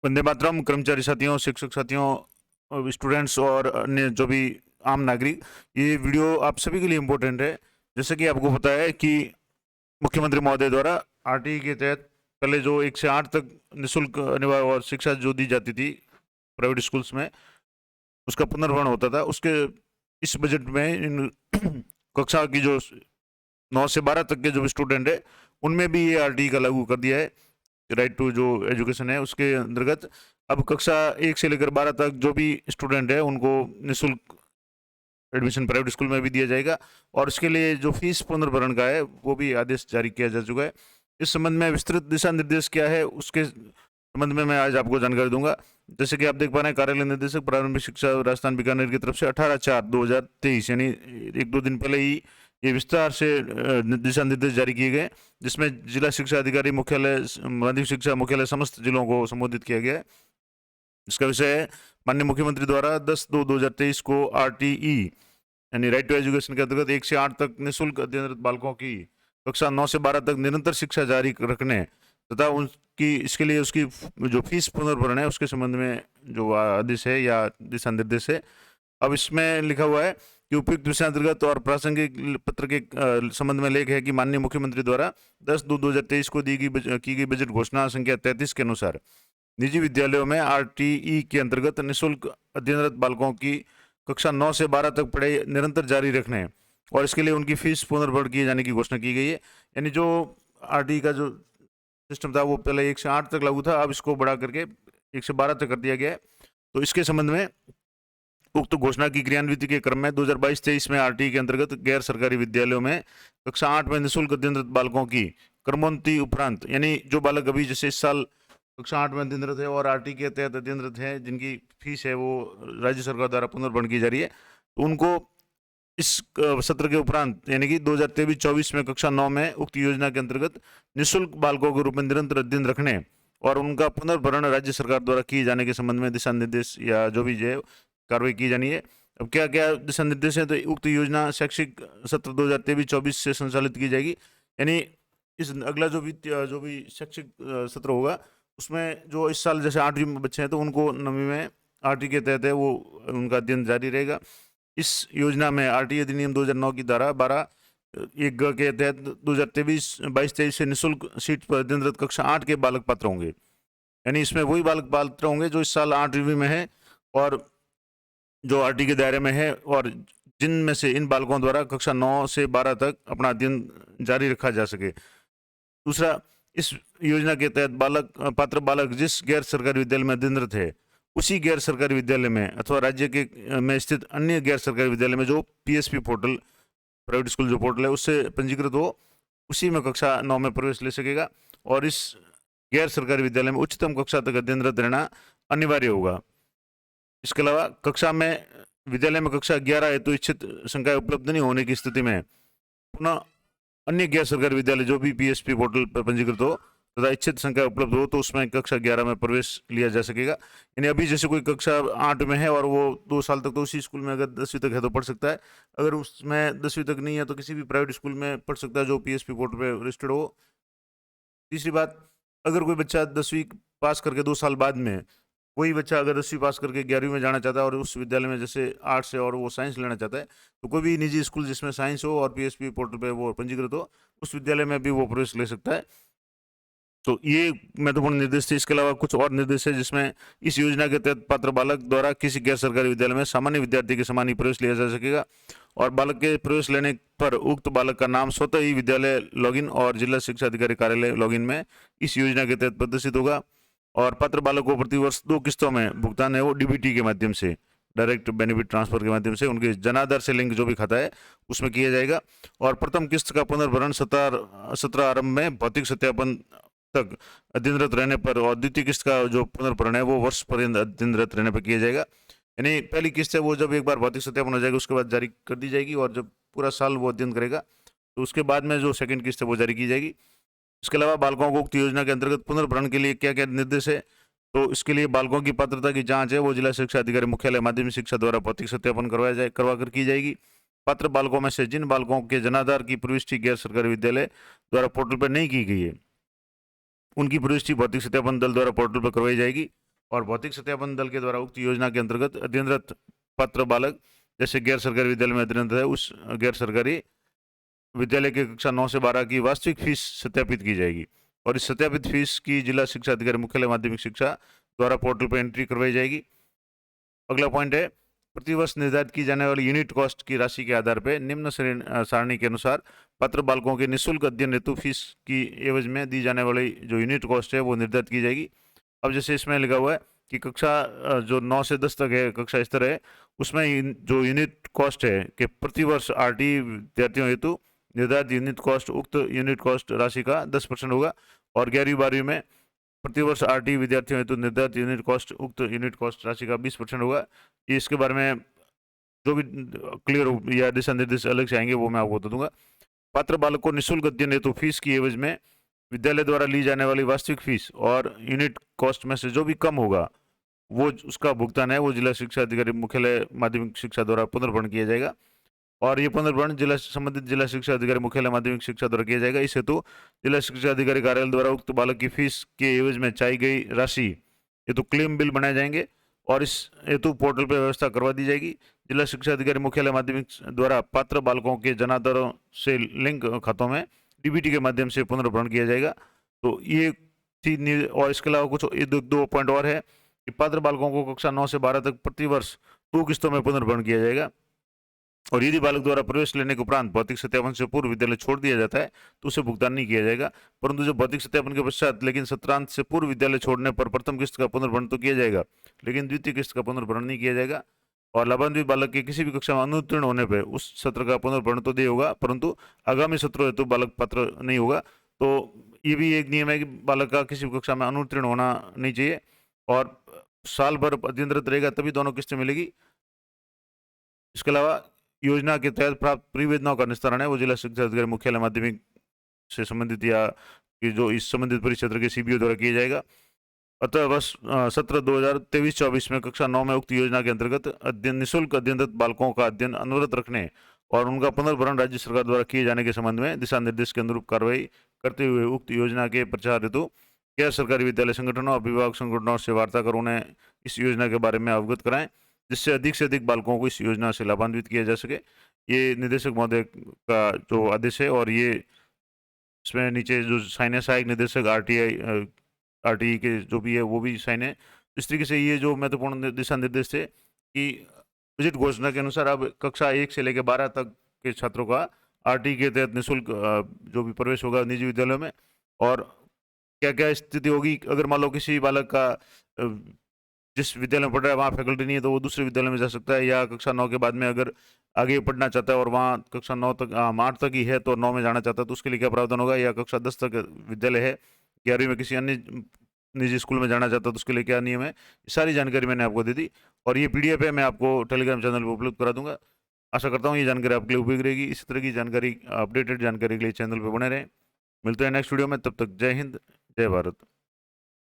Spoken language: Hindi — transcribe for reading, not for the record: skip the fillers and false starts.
वंदे मातरम। कर्मचारी साथियों, शिक्षक साथियों, स्टूडेंट्स और अन्य जो भी आम नागरिक, ये वीडियो आप सभी के लिए इम्पोर्टेंट है। जैसे कि आपको पता है कि मुख्यमंत्री महोदय द्वारा आरटीई के तहत पहले जो 1 से 8 तक निःशुल्क अनिवार्य और शिक्षा जो दी जाती थी प्राइवेट स्कूल्स में, उसका पुनर्भरण होता था। उसके इस बजट में इन कक्षा की जो 9 से 12 तक के जो स्टूडेंट है, उनमें भी ये आरटीई का लागू कर दिया है। राइट टू जो एजुकेशन है उसके अंतर्गत अब कक्षा 1 से लेकर 12 तक जो भी स्टूडेंट है उनको निःशुल्क एडमिशन प्राइवेट स्कूल में भी दिया जाएगा। और इसके लिए जो फीस पुनर्भरण का है वो भी आदेश जारी किया जा चुका है। इस संबंध में विस्तृत दिशा निर्देश क्या है उसके संबंध में मैं आज आपको जानकारी दूंगा। जैसे कि आप देख पा रहे हैं, कार्यालय निदेशक प्रारंभिक शिक्षा राजस्थान बीकानेर की तरफ से 18/4/2023 यानी 1-2 दिन पहले ही ये विस्तार से दिशा निर्देश जारी किए गए, जिसमें जिला शिक्षा अधिकारी मुख्यालय, माध्यमिक शिक्षा मुख्यालय समस्त जिलों को संबोधित किया गया है। इसका विषय है माननीय मुख्यमंत्री द्वारा 10/2/2023 को आरटीई यानी राइट टू एजुकेशन के अंतर्गत 1 से 8 तक निःशुल्क अध्ययनरत बालकों की कक्षा 9 से 12 तक निरंतर शिक्षा जारी रखने तथा उनकी इसके लिए उसकी जो फीस पुनर्भरण है उसके संबंध में जो आदेश है या दिशा निर्देश है। अब इसमें लिखा हुआ है कि उपयुक्त विषय अंतर्गत और प्रासंगिक पत्र के संबंध में लेख है कि माननीय मुख्यमंत्री द्वारा 10/2/2023 को की गई बजट घोषणा संख्या 33 के अनुसार निजी विद्यालयों में आरटीई के अंतर्गत निःशुल्क अध्ययनरत बालकों की कक्षा 9 से 12 तक पढ़ाई निरंतर जारी रखने और इसके लिए उनकी फीस पुनर्भरण किए जाने की घोषणा की गई है। यानी जो आरटीई का जो सिस्टम था वो पहले 1 से 8 तक लागू था, अब इसको बढ़ा करके 1 से 12 तक कर दिया गया है। तो इसके संबंध में उक्त घोषणा की क्रियान्विति के क्रम में 2022-23 में आरटीई के अंतर्गत गैर सरकारी विद्यालयों में कक्षा 8 में निःशुल्क अध्ययनरत बालकों की क्रमोन्नति उपरांत, यानी जो बालक अभी जैसे इस साल कक्षा 8 में अध्ययनरत है और आरटीई के तहत अध्ययनरत है, जिनकी फीस है वो राज्य सरकार द्वारा पुनर्भरण की जा रही है, तो उनको इस सत्र के उपरांत यानी कि 2023-24 में कक्षा 9 में उक्त योजना के अंतर्गत निःशुल्क बालकों के रूप में निरंतर अध्ययन रखने और उनका पुनर्भरण राज्य सरकार द्वारा किए जाने के संबंध में दिशा निर्देश या जो भी है कार्रवाई की जानी है। अब क्या क्या दिशा निर्देश है, तो उक्त योजना शैक्षिक सत्र 2023-24 से संचालित की जाएगी। यानी इस अगला जो भी शैक्षिक सत्र होगा उसमें जो इस साल जैसे 8वीं में बच्चे हैं तो उनको 9वीं में आरटी के तहत है वो उनका अध्ययन जारी रहेगा। इस योजना में आरटी अधिनियम 2009 की धारा 12 एक ग के तहत 2022-23 से निःशुल्क सीट पर अध्ययनरत कक्षा 8 के बालक पात्र होंगे। यानी इसमें वही बालक पात्र होंगे जो इस साल 8वीं में है और जो आरटी के दायरे में है और जिनमें से इन बालकों द्वारा कक्षा 9 से 12 तक अपना अध्ययन जारी रखा जा सके। दूसरा, इस योजना के तहत पात्र बालक जिस गैर सरकारी विद्यालय में अध्ययनरत है उसी गैर सरकारी विद्यालय में अथवा राज्य के में स्थित अन्य गैर सरकारी विद्यालय में जो पीएसपी पोर्टल प्राइवेट स्कूल जो पोर्टल है उससे पंजीकृत हो, उसी में कक्षा 9 में प्रवेश ले सकेगा और इस गैर सरकारी विद्यालय में उच्चतम कक्षा तक अध्ययनरत रहना अनिवार्य होगा। इसके अलावा विद्यालय में कक्षा 11 है तो इच्छित संख्या उपलब्ध नहीं होने की स्थिति में पुनः अन्य गैर सरकारी विद्यालय जो भी पीएसपी पोर्टल पर पंजीकृत हो तथा इच्छित संख्या उपलब्ध हो तो उसमें कक्षा 11 में प्रवेश लिया जा सकेगा। यानी अभी जैसे कोई कक्षा 8 में है और वो 2 साल तक तो उसी स्कूल में अगर 10वीं तक है तो पढ़ सकता है, अगर उसमें 10वीं तक नहीं है तो किसी भी प्राइवेट स्कूल में पढ़ सकता है जो पीएसपी पोर्टल पर रजिस्टर्ड हो। तीसरी बात, अगर कोई बच्चा 10वीं पास करके 2 साल बाद में वही बच्चा अगर 10वीं पास करके 11वीं में जाना चाहता है और उस विद्यालय में जैसे आर्ट्स है और वो साइंस लेना चाहता है, तो कोई भी निजी स्कूल जिसमें साइंस हो और पीएसपी पोर्टल पे वो पंजीकृत हो उस विद्यालय में भी वो प्रवेश ले सकता है। तो ये महत्वपूर्ण निर्देश थे। इसके अलावा कुछ और निर्देश है जिसमें इस योजना के तहत पात्र बालक द्वारा किसी गैर सरकारी विद्यालय में सामान्य विद्यार्थी के समान ही प्रवेश लिया जा सकेगा और बालक के प्रवेश लेने पर उक्त बालक का नाम स्वतः ही विद्यालय लॉगिन और जिला शिक्षा अधिकारी कार्यालय लॉगिन में इस योजना के तहत प्रदर्शित होगा और पात्र बालक को प्रतिवर्ष 2 किस्तों में भुगतान है वो डीबीटी के माध्यम से, डायरेक्ट बेनिफिट ट्रांसफर के माध्यम से उनके जनाधार से लिंक जो भी खाता है उसमें किया जाएगा। और प्रथम किस्त का पुनर्भरण 17 आरंभ में भौतिक सत्यापन तक अध्ययनरत रहने पर और द्वितीय किस्त का जो पुनर्भरण है वो वर्ष पर्यंत अध्ययनरत रहने पर किया जाएगा। यानी पहली किस्त है वो जब एक बार भौतिक सत्यापन हो जाएगा उसके बाद जारी कर दी जाएगी और जब पूरा साल वो अध्ययन करेगा तो उसके बाद में जो सेकंड किस्त है वो जारी की जाएगी। इसके अलावा बालकों को उक्त योजना के अंतर्गत पुनर्भरण के लिए क्या क्या निर्देश है, तो इसके लिए बालकों की पात्रता की जांच है वो जिला शिक्षा अधिकारी मुख्यालय माध्यमिक शिक्षा द्वारा भौतिक सत्यापन करवा कर की जाएगी। पात्र बालकों में से जिन बालकों के जनाधार की प्रविष्टि गैर सरकारी विद्यालय द्वारा पोर्टल पर नहीं की गई है उनकी प्रविष्टि भौतिक सत्यापन दल द्वारा पोर्टल पर करवाई जाएगी और भौतिक सत्यापन दल के द्वारा उक्त योजना के अंतर्गत अध्ययनरत पात्र बालक जैसे गैर सरकारी विद्यालय में अध्ययनरत है उस गैर सरकारी विद्यालय के कक्षा 9 से 12 की वास्तविक फीस सत्यापित की जाएगी और इस सत्यापित फीस की जिला शिक्षा अधिकारी मुख्यालय माध्यमिक शिक्षा द्वारा पोर्टल पर एंट्री करवाई जाएगी। अगला पॉइंट है, प्रतिवर्ष निर्धारित की जाने वाली यूनिट कॉस्ट की राशि के आधार पर निम्न सारणी के अनुसार पात्र बालकों के निःशुल्क अध्ययन हेतु फीस की एवज में दी जाने वाली जो यूनिट कॉस्ट है वो निर्धारित की जाएगी। अब जैसे इसमें लिखा हुआ है कि कक्षा जो 9 से 10 तक है, कक्षा स्तर है, उसमें जो यूनिट कॉस्ट है कि प्रतिवर्ष आरटी विद्यार्थियों हेतु निर्धारित यूनिट कॉस्ट उक्त यूनिट कॉस्ट राशि का 10% होगा और 11वीं 12वीं में प्रतिवर्ष आरटी विद्यार्थियों हेतु निर्धारित यूनिट कॉस्ट उक्त यूनिट कॉस्ट राशि का 20% होगा। ये इसके बारे में जो भी क्लियर या दिशा निर्देश अलग से आएंगे वो मैं आपको बता दूंगा। पात्र बालक को निःशुल्क अध्ययन हेतु फीस की एवज में विद्यालय द्वारा ली जाने वाली वास्तविक फीस और यूनिट कॉस्ट में से जो भी कम होगा वो उसका भुगतान है वो जिला शिक्षा अधिकारी मुख्यालय माध्यमिक शिक्षा द्वारा पुनर्भरण किया जाएगा और ये पुनर्भरण संबंधित जिला शिक्षा अधिकारी मुख्यालय माध्यमिक शिक्षा द्वारा किया जाएगा। इस हेतु जिला शिक्षा अधिकारी कार्यालय द्वारा उक्त बालक की फीस के एवज में चाहिए गई राशि हेतु क्लेम बिल बनाए जाएंगे और इस हेतु पोर्टल पर व्यवस्था करवा दी जाएगी। जिला शिक्षा अधिकारी मुख्यालय माध्यमिक द्वारा पात्र बालकों के जनाधारों से लिंक खातों में डीबीटी के माध्यम से पुनर्भरण किया जाएगा। तो ये थी, और इसके अलावा कुछ दो पॉइंट और है कि पात्र बालकों को कक्षा 9 से 12 तक प्रतिवर्ष 2 किस्तों में पुनर्भरण किया जाएगा और यदि बालक द्वारा प्रवेश लेने के उपरांत भौतिक सत्यापन से पूर्व विद्यालय छोड़ दिया जाता है तो उसे भुगतान नहीं किया जाएगा, परंतु जब भौतिक सत्यापन के पश्चात लेकिन सत्रांत से पूर्व विद्यालय छोड़ने पर प्रथम किस्त का पुनर्भरण तो किया जाएगा लेकिन द्वितीय किस्त का पुनर्भरण नहीं किया जाएगा और लाभान्वित बालक के किसी भी कक्षा में अनुत्तीर्ण होने पर उस सत्र का पुनर्भरण तो दे होगा परंतु आगामी सत्रों हेतु बालक पात्र नहीं होगा। तो ये भी एक नियम है कि बालक का किसी भी कक्षा में अनुत्तीर्ण होना नहीं चाहिए और साल भर अध्ययनरत रहेगा तभी दोनों किस्तें मिलेगी। इसके अलावा योजना के तहत प्राप्त परिवेदनाओं का निस्तारण है वो जिला शिक्षा अधिकारी मुख्यालय माध्यमिक से संबंधित या कि जो इस संबंधित परिक्षेत्र के सीबीओ द्वारा किया जाएगा। अतः वर्ष सत्र 2023-24 में कक्षा 9 में उक्त योजना के अंतर्गत अध्ययन निःशुल्क अध्ययनरत बालकों का अध्ययन अनवरत रखने और उनका पुनर्भरण राज्य सरकार द्वारा किए जाने के संबंध में दिशा निर्देश के अनुरूप कार्रवाई करते हुए उक्त योजना के प्रचार हेतु गैर सरकारी विद्यालय संगठनों अभिभावक संगठनों से वार्ता कर उन्हें इस योजना के बारे में अवगत कराएं जिससे अधिक से अधिक बालकों को इस योजना से लाभान्वित किया जा सके। ये निदेशक महोदय का जो आदेश है और ये इसमें नीचे जो साइन है सहायक निदेशक आरटीई के जो भी है वो भी साइन है। इस तरीके से ये जो महत्वपूर्ण दिशा निर्देश थे कि बजट घोषणा के अनुसार अब कक्षा 1 से लेकर 12 तक के छात्रों का आरटीई के तहत निःशुल्क जो भी प्रवेश होगा निजी विद्यालयों में और क्या क्या स्थिति होगी अगर मान लो किसी बालक का जिस विद्यालय में पढ़ रहा है वहाँ फैकल्टी नहीं है तो वो दूसरे विद्यालय में जा सकता है या कक्षा 9 के बाद में अगर आगे पढ़ना चाहता है और वहाँ कक्षा 9 तक 8 तक ही है तो 9 में जाना चाहता है तो उसके लिए क्या प्रावधान होगा या कक्षा 10 तक विद्यालय है 11वीं में किसी अन्य निजी स्कूल में जाना चाहता है तो उसके लिए क्या नियम है, सारी जानकारी मैंने आपको दे दी और ये PDF है मैं आपको टेलीग्राम चैनल पर उपलब्ध करा दूंगा। आशा करता हूँ ये जानकारी आपके लिए उपयोगी रहेगी। इसी तरह की जानकारी अपडेटेड जानकारी के लिए चैनल पर बने रहें। मिलते हैं नेक्स्ट वीडियो में, तब तक जय हिंद जय भारत।